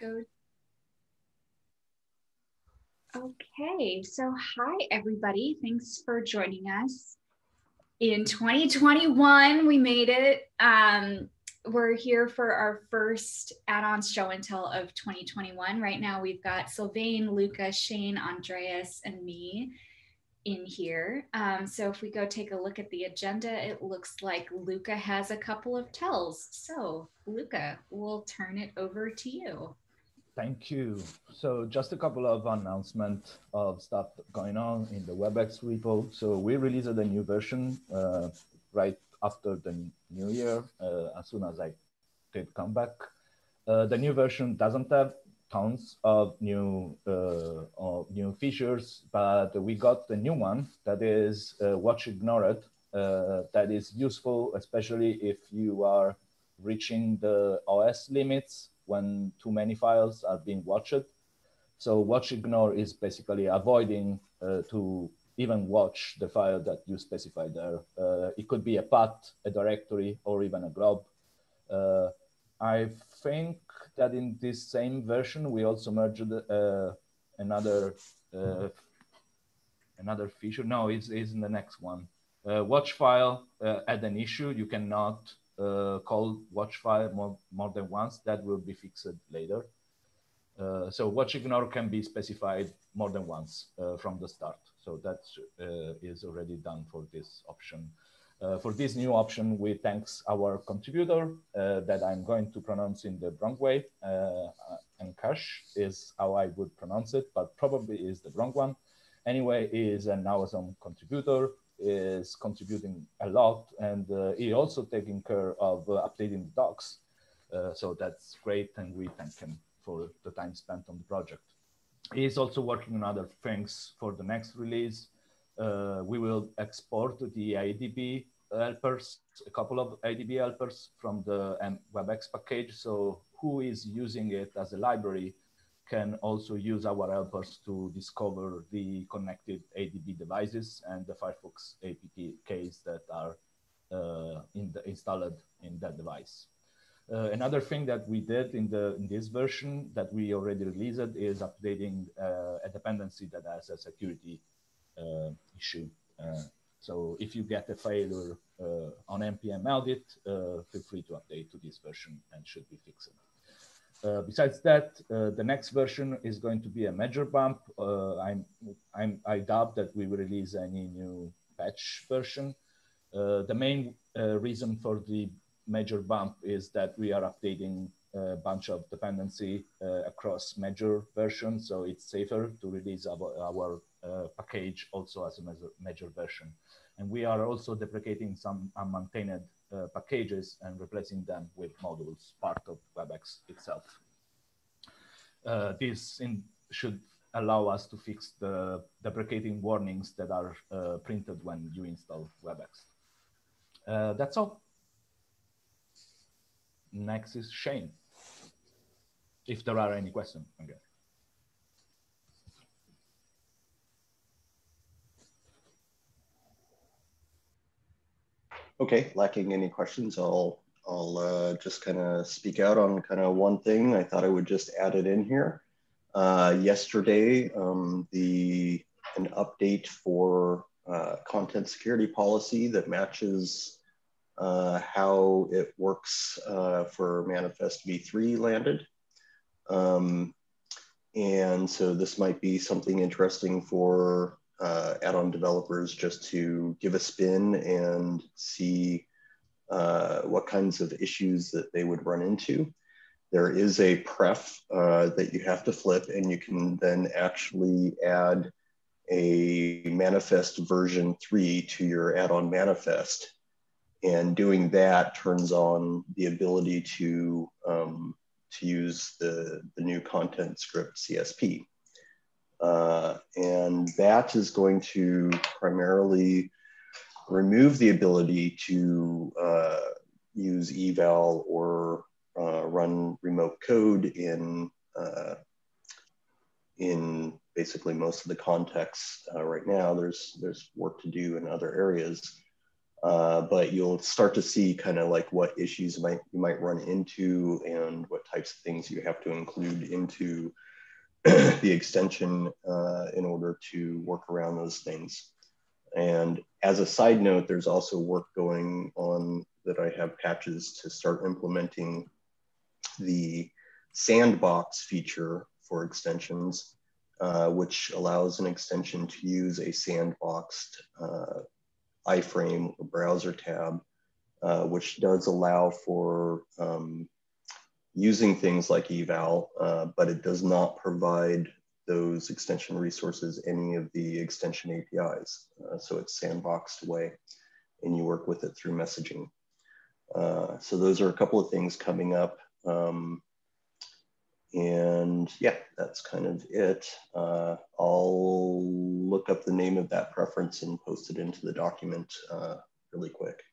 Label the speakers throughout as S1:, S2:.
S1: go. Okay, so hi everybody. Thanks for joining us. In 2021, we made it. We're here for our first add-ons show and tell of 2021. Right now, we've got Sylvain, Luca, Shane, Andreas, and me in here. So if we go take a look at the agenda, it looks like Luca has a couple of tells. So Luca, we'll turn it over to you.
S2: Thank you. So just a couple of announcements of stuff going on in the WebEx repo. So we released a new version right after the new year, as soon as I did come back. The new version doesn't have tons of new features, but we got the new one that is watch ignored. That is useful, especially if you are reaching the OS limits when too many files are being watched. So watch ignore is basically avoiding to even watch the file that you specify there. It could be a path, a directory, or even a glob. I think that in this same version, we also merged another feature. No, it's in the next one. Watch file had an issue. You cannot call watch file more than once. That will be fixed later. So watch ignore can be specified more than once from the start. So that is already done for this option. For this new option, we thanks our contributor that I'm going to pronounce in the wrong way. And Cash is how I would pronounce it, but probably is the wrong one. Anyway, he is an Amazon contributor, is contributing a lot, and he also taking care of updating the docs. So that's great, and we thank him for the time spent on the project. He's also working on other things for the next release. We will export the ADB helpers, a couple of ADB helpers from the WebEx package. So who is using it as a library can also use our helpers to discover the connected ADB devices and the Firefox APKs that are installed in that device. Another thing that we did in this version that we already released is updating a dependency that has a security issue. So if you get a failure on npm audit, feel free to update to this version and should be fixed. Besides that, the next version is going to be a major bump. I doubt that we will release any new patch version. The main reason for the major bump is that we are updating a bunch of dependency across major versions, so it's safer to release our package also as a major version. And we are also deprecating some unmaintained packages and replacing them with modules, part of WebEx itself. This should allow us to fix the deprecating warnings that are printed when you install WebEx. That's all. Next is Shane, if there are any questions. Okay.
S3: Okay, lacking any questions, I'll just kind of speak out on kind of one thing. I thought I would just add it in here. Yesterday, an update for content security policy that matches how it works for Manifest v3 landed. And so this might be something interesting for add-on developers just to give a spin and see what kinds of issues that they would run into. There is a pref that you have to flip, and you can then actually add a manifest version 3 to your add-on manifest. And doing that turns on the ability to use the new content script CSP. And that is going to primarily remove the ability to use eval or run remote code in basically most of the contexts right now. There's work to do in other areas. But you'll start to see kind of like what issues you might run into and what types of things you have to include into the extension in order to work around those things. And as a side note, there's also work going on that I have patches to start implementing the sandbox feature for extensions, which allows an extension to use a sandboxed iframe or browser tab, which does allow for using things like eval, but it does not provide those extension resources any of the extension APIs. So it's sandboxed away and you work with it through messaging. So those are a couple of things coming up. And yeah, that's kind of it. I'll look up the name of that preference and post it into the document really quick.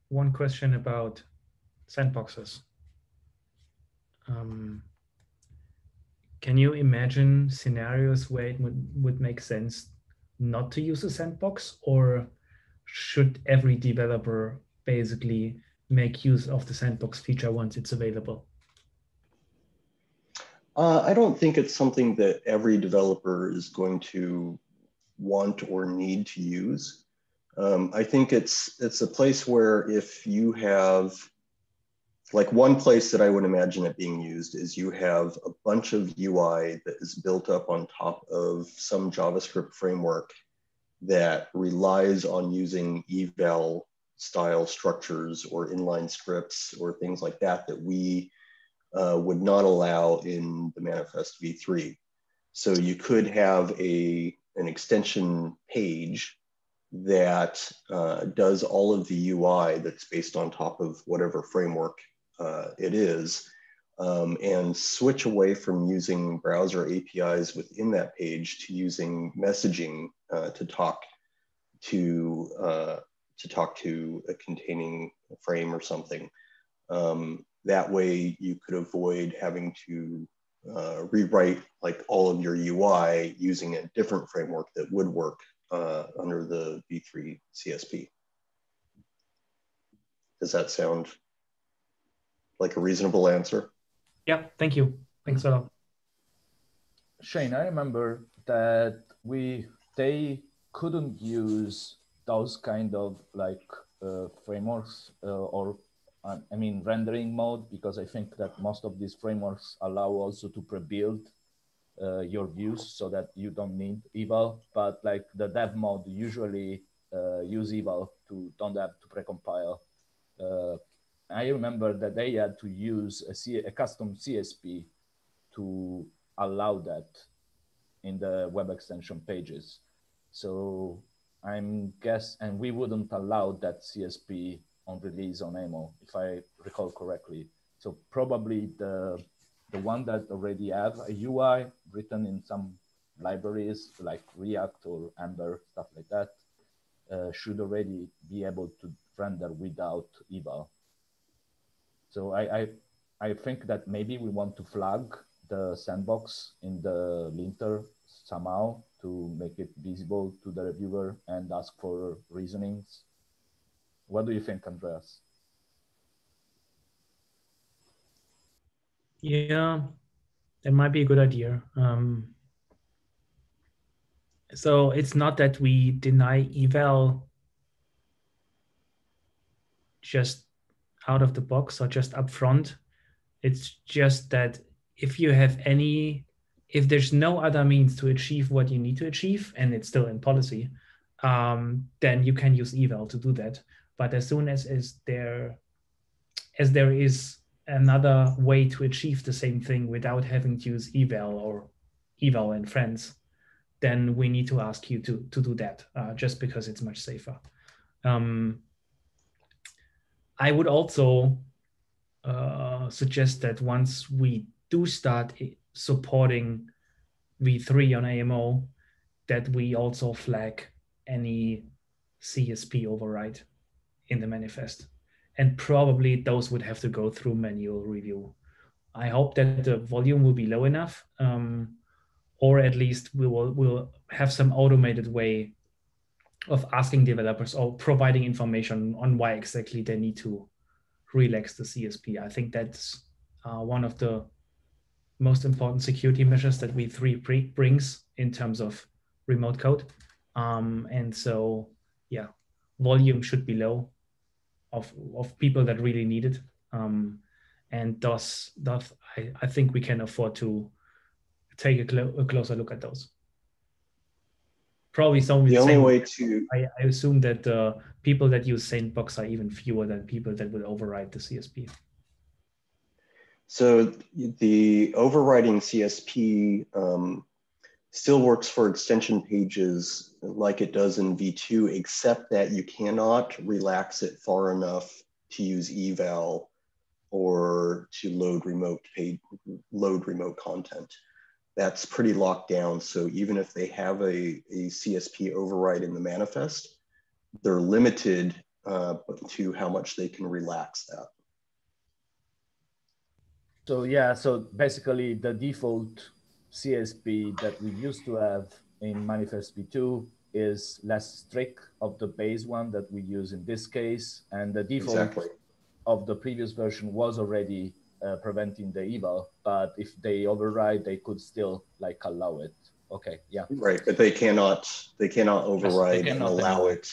S4: One question about sandboxes. Can you imagine scenarios where it would make sense not to use a sandbox, or should every developer basically make use of the sandbox feature once it's available?
S3: I don't think it's something that every developer is going to want or need to use. I think it's a place where if you have, like one place that I would imagine it being used is you have a bunch of UI that is built up on top of some JavaScript framework that relies on using eval style structures or inline scripts or things like that that we would not allow in the manifest v3. So you could have an extension page that does all of the UI that's based on top of whatever framework it is, and switch away from using browser APIs within that page to using messaging to talk to a containing frame or something. That way you could avoid having to rewrite like all of your UI using a different framework that would work under the v3 CSP. Does that sound like a reasonable answer?
S4: Yeah, thank you. Thanks a lot.
S2: Shane, I remember that they couldn't use those kind of like frameworks or I mean rendering mode, because I think that most of these frameworks allow also to pre-build your views so that you don't need eval, but like the dev mode usually use eval don't have to precompile. I remember that they had to use a custom CSP to allow that in the web extension pages. So and we wouldn't allow that CSP on release on EMO, if I recall correctly. So probably the one that already have a UI written in some libraries like React or Ember, stuff like that, should already be able to render without eval. So I think that maybe we want to flag the sandbox in the linter somehow to make it visible to the reviewer and ask for reasonings. What do you think, Andreas?
S4: Yeah, that might be a good idea. So it's not that we deny eval just out of the box or just upfront. It's just that if there's no other means to achieve what you need to achieve, and it's still in policy, then you can use eval to do that. But as soon as there is another way to achieve the same thing without having to use eval or eval and friends, then we need to ask you to do that, just because it's much safer. I would also suggest that once we do start supporting v3 on AMO, that we also flag any CSP override in the manifest. And probably those would have to go through manual review. I hope that the volume will be low enough, or at least we'll have some automated way of asking developers or providing information on why exactly they need to relax the CSP. I think that's one of the most important security measures that V3 brings in terms of remote code. And so, yeah, volume should be low of people that really need it. And thus I think we can afford to take a closer look at those. Probably some.
S3: The only way to
S4: I assume that people that use Sandbox are even fewer than people that will override the CSP.
S3: So the overriding CSP still works for extension pages like it does in V2, except that you cannot relax it far enough to use eval or to load remote content. That's pretty locked down. So even if they have a CSP override in the manifest, they're limited to how much they can relax that.
S2: So yeah, so basically the default CSP that we used to have in Manifest V2 is less strict of the base one that we use in this case. And the default of the previous version was already preventing the eval, but if they override, they could still like allow it. Okay, yeah.
S3: Right, but they cannot override
S2: and
S3: allow it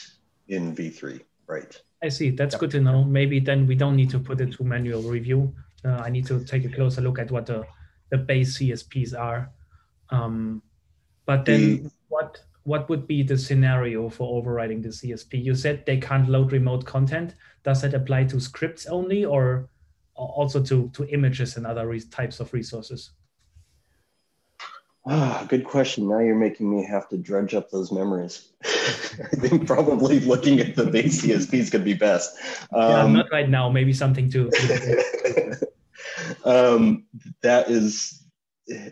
S3: in V3, right?
S4: I see, that's good to know. Maybe then we don't need to put it to manual review. I need to take a closer look at what the base CSPs are. But then what would be the scenario for overriding the CSP? You said they can't load remote content. Does that apply to scripts only or also to images and other types of resources?
S3: Good question. Now you're making me have to dredge up those memories. I think probably looking at the base CSPs could be best.
S4: Yeah, not right now. Maybe something to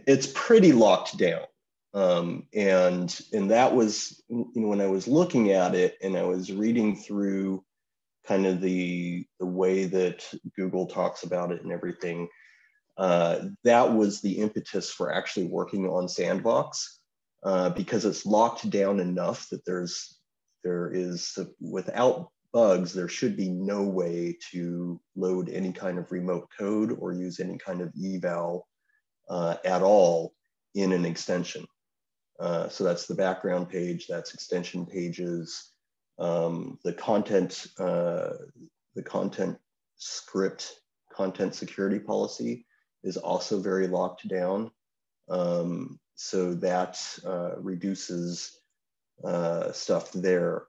S3: it's pretty locked down. And that was, when I was looking at it and I was reading through kind of the way that Google talks about it and everything, that was the impetus for actually working on Sandbox, because it's locked down enough that there is without bugs, there should be no way to load any kind of remote code or use any kind of eval at all in an extension. So that's the background page, that's extension pages, the content script, content security policy is also very locked down. So that reduces stuff there.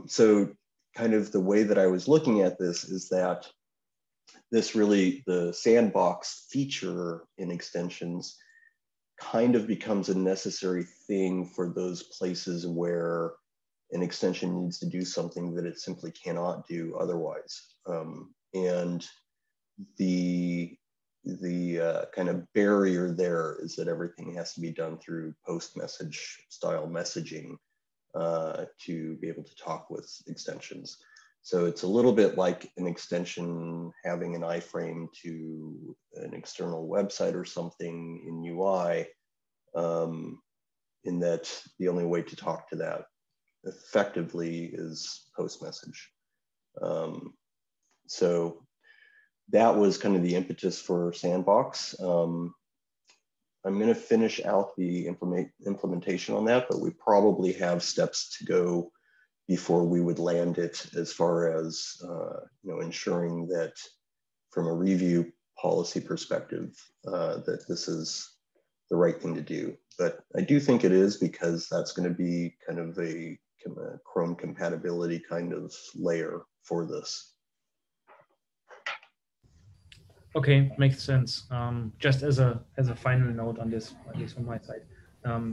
S3: So kind of the way that I was looking at this is that the Sandbox feature in extensions kind of becomes a necessary thing for those places where an extension needs to do something that it simply cannot do otherwise. And the kind of barrier there is that everything has to be done through post-message style messaging to be able to talk with extensions. So it's a little bit like an extension having an iframe to an external website or something in UI, in that the only way to talk to that effectively is post-message. So that was kind of the impetus for Sandbox. I'm going to finish out the implementation on that, but we probably have steps to go before we would land it, as far as ensuring that from a review policy perspective, that this is the right thing to do. But I do think it is, because that's going to be kind of a Chrome compatibility kind of layer for this.
S4: Okay, makes sense. Just as a final note on this, at least from my side,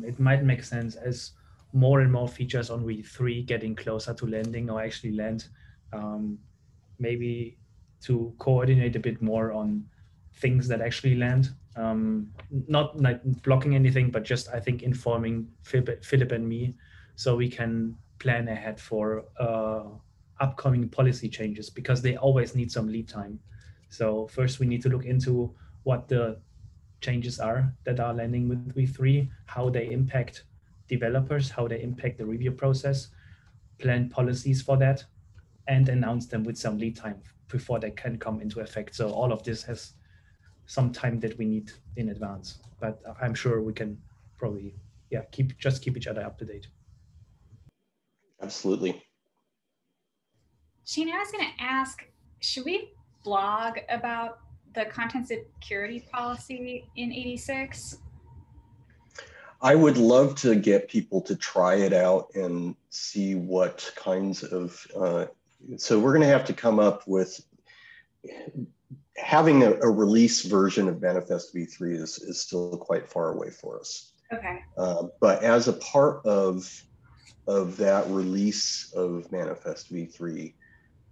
S4: it might make sense as more and more features on V3 getting closer to landing or actually land, maybe to coordinate a bit more on things that actually land. Not like blocking anything, but just I think informing Philip and me so we can plan ahead for upcoming policy changes, because they always need some lead time. So first we need to look into what the changes are that are landing with V3, how they impact developers, how they impact the review process, plan policies for that, and announce them with some lead time before they can come into effect. So all of this has some time that we need in advance, but I'm sure we can probably, keep each other up to date.
S3: Absolutely.
S1: Shane, I was going to ask, should we blog about the content security policy in 86?
S3: I would love to get people to try it out and see what kinds of, so we're going to have to come up with, having a release version of Manifest v3 is still quite far away for us.
S1: Okay.
S3: But as a part of that release of Manifest v3,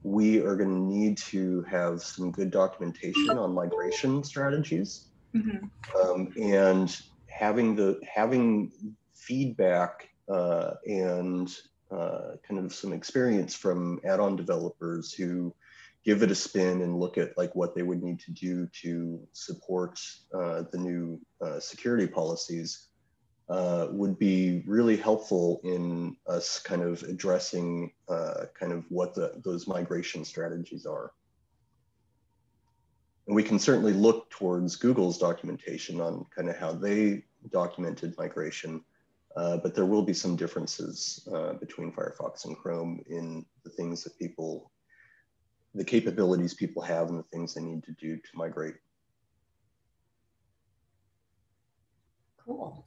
S3: we are going to need to have some good documentation on migration strategies. Mm-hmm. And having feedback and kind of some experience from add-on developers who give it a spin and look at like what they would need to do to support the new security policies would be really helpful in us kind of addressing kind of what those migration strategies are. And we can certainly look towards Google's documentation on kind of how they documented migration, but there will be some differences between Firefox and Chrome in the things that the capabilities people have and the things they need to do to migrate.
S1: Cool.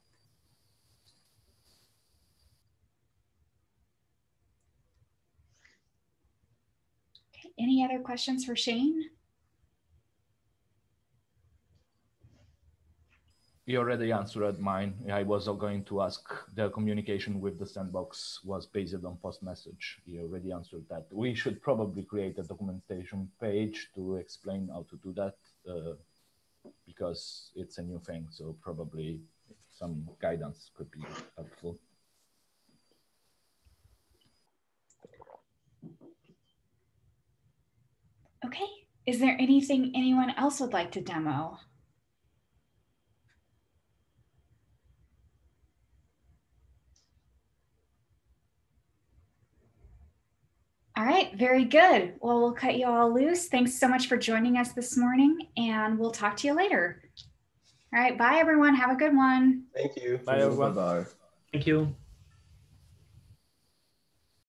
S1: Okay, any other questions for Shane?
S2: You already answered mine. I was going to ask, the communication with the sandbox was based on post message. You already answered that. We should probably create a documentation page to explain how to do that because it's a new thing. So probably some guidance could be helpful.
S1: Okay. Is there anything anyone else would like to demo? All right, very good. Well, we'll cut you all loose. Thanks so much for joining us this morning, and we'll talk to you later. All right, bye everyone. Have a good one.
S3: Thank you.
S2: Bye everyone.
S3: Bye-bye.
S4: Thank you.